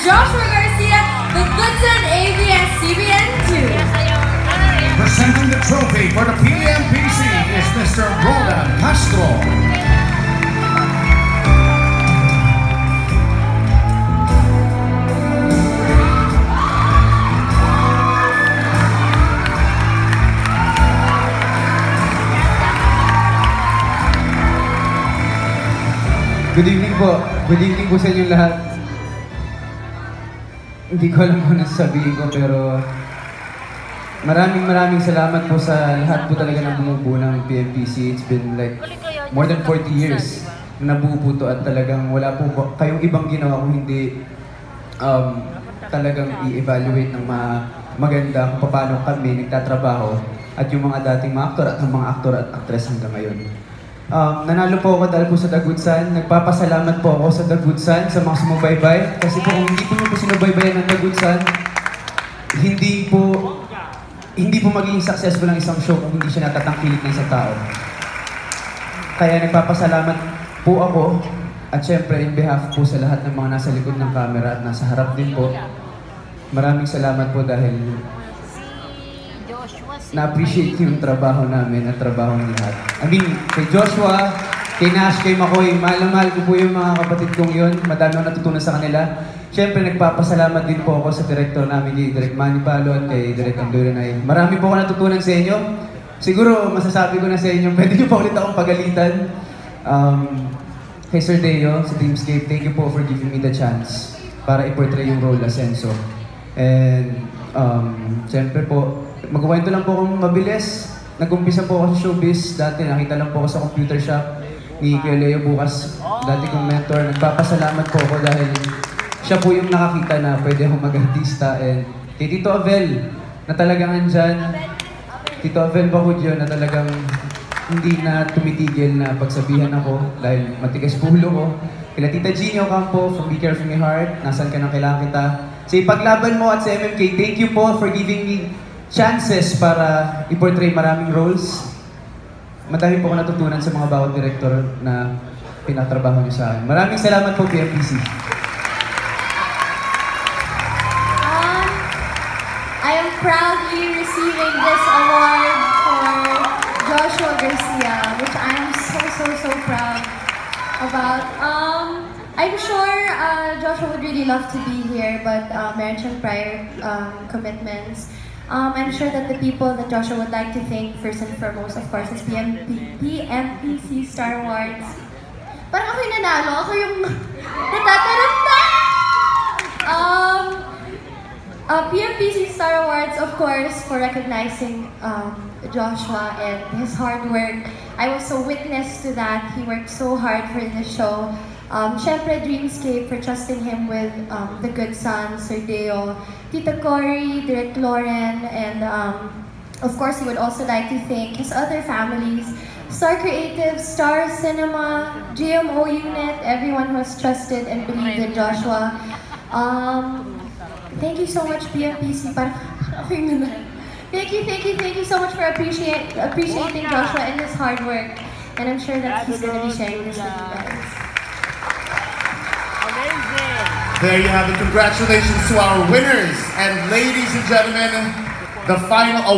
Joshua Garcia, the Goodson ABS-CBN2. Presenting the trophy for the PMPC is Mr. Roland Castro. Good evening po. Good evening po sa inyong lahat. Hindi ko alam kung nasasabihin ko, pero maraming salamat po sa lahat po talaga ng bumubuo ng PMPC. It's been like more than 40 years na nabuo po to, at talagang wala po kayong ibang ginawa kung hindi talagang i-evaluate ng maganda kung paano kami nagtatrabaho at yung mga dating mga aktor at ang mga aktor at aktres hanggang ngayon. Nanalo po ako dahil po sa The Good Son. Nagpapasalamat po ako sa The Good Son, sa mga sumubaybay. Kasi po kung hindi po sinubaybayan ng The Good Son, hindi po magiging successful ang isang show kung hindi siya natatangkilik ng isang tao. Kaya nagpapasalamat po ako, at syempre in behalf po sa lahat ng mga nasa likod ng camera at nasa harap din po. Maraming salamat po dahil na-appreciate yung trabaho namin at trabaho ng lahat. I mean, kay Joshua, kay Nash, kay Makoy, mahal ko po yung mga kapatid kong yun. Madami akong natutunan sa kanila. Siyempre, nagpapasalamat din po ako sa director namin, kay Direk Manny Palo at kay Direk Andoy Renay. Marami po ako natutunan sa inyo. Siguro, masasabi ko na sa inyo, pwede nyo pa ulit akong pagalitan. Kay Sir Deo, sa Dreamscape, thank you po for giving me the chance para i-portray yung role as Enzo. And, siyempre po, magkukwento lang po akong mabilis. Nag-umpisa po ako sa showbiz. Dati nakita lang po ako sa computer shop ni Kuya Leo Bukas. Dati kong mentor. Nagpapasalamat po ako dahil siya po yung nakakita na pwede akong mag-artista. And kay Tito Avel na talagang andyan. Tito Avel Bacudyo na talagang hindi na tumitigil na pagsabihan ako dahil matigas pulo ko. Kila Tita Gino Campo from Be Careful My Heart. Nasaan ka nang kailangan kita. Sa Ipaglaban Mo at sa MMK, thank you po for giving me chances para i-portray maraming roles. Madami po ako natutunan sa mga bawat director na pinatrabaho niyo sa akin. Maraming salamat po, PMPC. I am proudly receiving this award for Joshua Garcia, which I am so proud about. I'm sure Joshua would really love to be here, but meron siyang prior commitments. I'm sure that the people that Joshua would like to thank first and foremost, of course, is PMPC Star Awards. Parang ako yung nanalo, ako yung natataranta! PMPC Star Awards, of course, for recognizing Joshua and his hard work. I was a witness to that. He worked so hard for this show. Siyempre, Dreamscape for trusting him with The Good Son, Sir Deo, Tita Cory, Direk Lauren, and of course, he would also like to thank his other families, Star Creative, Star Cinema, GMO Unit, everyone who has trusted and believed in Joshua. Thank you so much, PMPC. Thank you so much for appreciating Joshua and his hard work. And I'm sure that he's going to be sharing this with you guys. There you have it. Congratulations to our winners. And ladies and gentlemen, the final